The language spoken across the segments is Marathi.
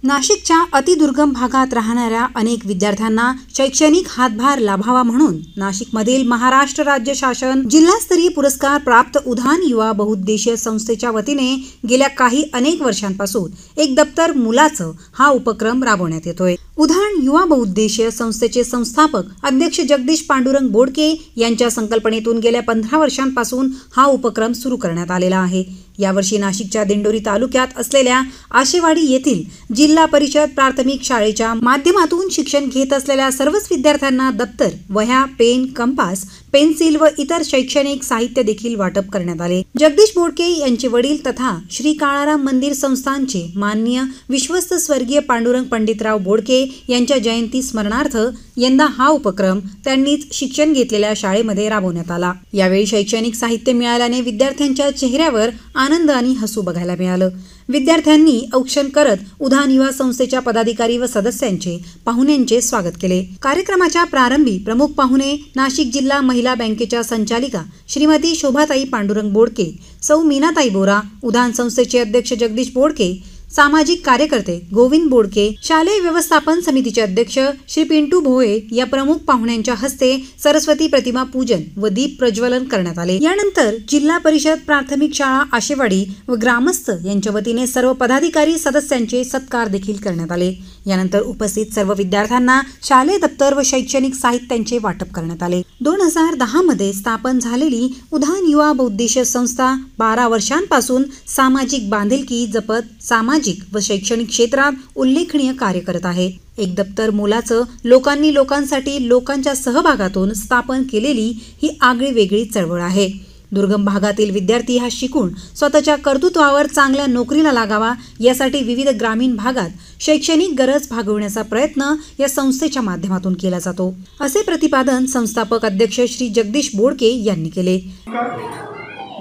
नाशिकच्या अतिदुर्गम भागात राहणाऱ्या अनेक विद्यार्थ्यांना शैक्षणिक हातभार लाभावा म्हणून नाशिकमधील महाराष्ट्र राज्य शासन जिल्हास्तरीय पुरस्कार प्राप्त उधान युवा बहुउद्देशीय संस्थेच्या वतीने गेल्या अनेक वर्षांपासून एक दप्तर मुलाचं हा उपक्रम राबवण्यात येतोय। उधान युवा बहुउद्देशीय संस्थेचे संस्थापक अध्यक्ष जगदीश पांडुरंग बोडके यांच्या संकल्पनेतून गेल्या 15 वर्षांपासून हा उपक्रम सुरू करण्यात आलेला आहे। यावर्षी नाशिकच्या दिंडोरी तालुक्यात असलेल्या आशेवाडी येथील जिल्हा परिषद प्राथमिक शाळेच्या माध्यमातून शिक्षण घेत असलेल्या सर्वच विद्यार्थ्यांना दप्तर, वह्या, पेन, कंपास, पेन्सिल व इतर शैक्षणिक साहित्य देखील वाटप करण्यात आले। जगदीश बोडके यांचे वडील तथा श्री काळाराम मंदिर संस्थानचे माननीय विश्वस्त स्वर्गीय पांडुरंग पंडितराव बोडके यांच्या जयंती स्मरणार्थ यंदा हा उपक्रम त्यांनीच शिक्षण घेतलेल्या शाळेमध्ये राबवण्यात आला। यावेळी शैक्षणिक साहित्य मिळाल्याने विद्यार्थ्यांच्या चेहऱ्यावर आनंद आणि हसू बघायला मिळालं। विद्यार्थ्यांनी औक्षण करत उधान युवा संस्थेच्या पदाधिकारी व सदस्यांचे पाहुण्यांचे स्वागत केले। कार्यक्रमाच्या प्रारंभी प्रमुख पाहुणे नाशिक जिल्हा महिला बँकेच्या संचालिका श्रीमती शोभाताई पांडुरंग बोडके, सौ मीनाताई बोरा, उधान संस्थेचे अध्यक्ष जगदीश बोडके, सामाजिक कार्यकर्ते गोविंद बोडके, शालेय व्यवस्थापन समितीचे अध्यक्ष श्री पिंटू भोये या प्रमुख पाहुण्यांच्या हस्ते सरस्वती प्रतिमा पूजन व दीप प्रज्वलन करण्यात आले। यानंतर जिल्हा परिषद प्राथमिक शाळा आशेवाडी व ग्रामस्थ यांच्या वतीने सर्व पदाधिकारी सदस्यांचे सत्कार देखील करण्यात आले। यानंतर उपस्थित सर्व विद्यार्थ्यांना शालेय दप्तर व शैक्षणिक साहित्यांचे वाटप करण्यात आले। 2010 मध्ये स्थापन झालेली उधान युवा बहुउद्देशीय संस्था 12 वर्षांपासून सामाजिक बांधिलकी जपत सामाजिक व शैक्षणिक क्षेत्रात उल्लेखनीय कार्य करत आहे। एक दप्तर मुलाचं लोकांसाठी लोकांच्या सहभागातून स्थापन केलेली ही आगळी वेगळी चळवळ आहे। दुर्गम भागातील विद्यार्थी हा शिकून स्वतःच्या कर्तृत्वावर चांगल्या नोकरीला लागावा यासाठी विविध ग्रामीण भागात शैक्षणिक गरज भागवण्याचा प्रयत्न या संस्थेच्या माध्यमातून केला जातो, असे प्रतिपादन संस्थापक अध्यक्ष श्री जगदीश बोडके यांनी केले।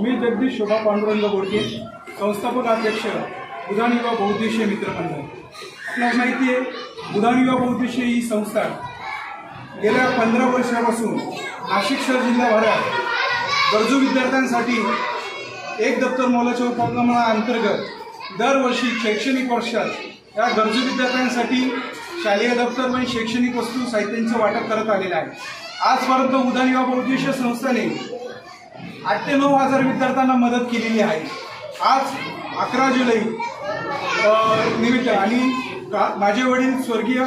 मी जगदीश शोभा पांडुरंग बोडके, संस्थापक अध्यक्ष उधान युवा बहुउद्देशीय मित्रमंडळ। आपल्याला माहिती आहे, उधान युवा बहुउद्देशीय ही संस्था गेल्या 15 वर्षापासून नाशिक शहर जिल्ह्याभरात गरजू विद्यार्थ्यांसाठी एक दप्तर मोलाच्या उपक्रमाअंतर्गत दरवर्षी शैक्षणिक वर्षात या गरजू विद्यार्थ्यांसाठी शालेय दप्तर व शैक्षणिक वस्तू साहित्यांचं वाटप करत आलेलं आहे। आजपर्यंत उधान युवा बहुउद्देशीय संस्थेने 8 ते 9 हजार विद्यार्थ्यांना मदत केलेली आहे। आज 11 जुलै निमित्त आणि माझे वडील स्वर्गीय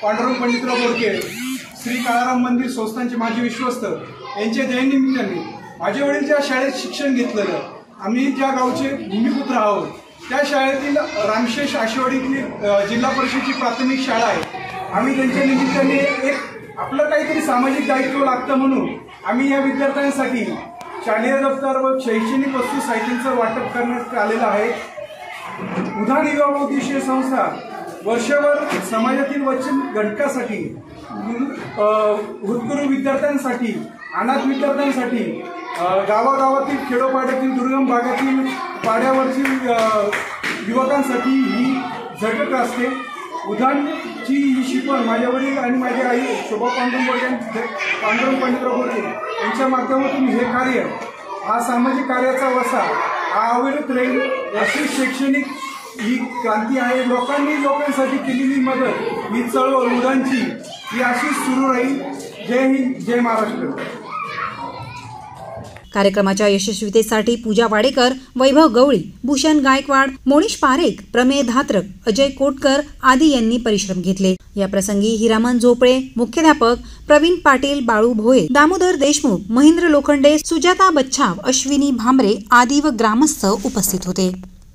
पांडुरंग पंडितराव बोडके, श्री काळाराम मंदिर संस्थानचे माजी विश्वस्त यांच्या जयंतीनिमित्ताने माझे वडील ज्या शाळेत शिक्षण घेतलेलं, आम्ही ज्या गावचे भूमिपुत्र आहोत त्या शाळेतील रामशेष आशेवाडीतली जिल्हा परिषदेची प्राथमिक शाळा आहे। आम्ही त्यांच्या निमित्ताने एक आपलं काहीतरी सामाजिक दायित्व लागतं म्हणून आम्ही या विद्यार्थ्यांसाठी शालेय दप्तर व शैक्षणिक वस्तू साहित्यांचं वाटप करण्यात आलेलं आहे। उधान युवा बहुउद्देशीय संस्था वर्षभर समाजातील वंचित घटकासाठी, हुतकरू विद्यार्थ्यांसाठी, अनाथ विद्यार्थ्यांसाठी, गावागावातील खेडोपाड्यातील दुर्गम भागातील पाड्यावरतील युवकांसाठी ही झटक असते। उधानची ही शिकवण माझ्या वडील आणि माझी आई शोभा पांडुरंग पंडितराव बोडके यांच्या माध्यमातून हे कार्य, हा सामाजिक कार्याचा वसा हा अविरत राहील, अशी शैक्षणिक ही क्रांती आहे। लोकांसाठी केलेली मदत, ही चळवळ उधानची ही अशीच सुरू राहील। जय हिंद, जय महाराष्ट्र। कार्यक्रमाच्या यशस्वीतेसाठी पूजा वाडेकर, वैभव गवळी, भूषण गायकवाड, मोनिश पारेख, प्रमेय धात्रक, अजय कोटकर आदी यांनी परिश्रम घेतले। या प्रसंगी हिरामन झोपळे, मुख्याध्यापक प्रवीण पाटील, बाळू भोये, दामोदर देशमुख, महेंद्र लोखंडे, सुजाता बच्छाव, अश्विनी भांबरे आदी व ग्रामस्थ उपस्थित होते।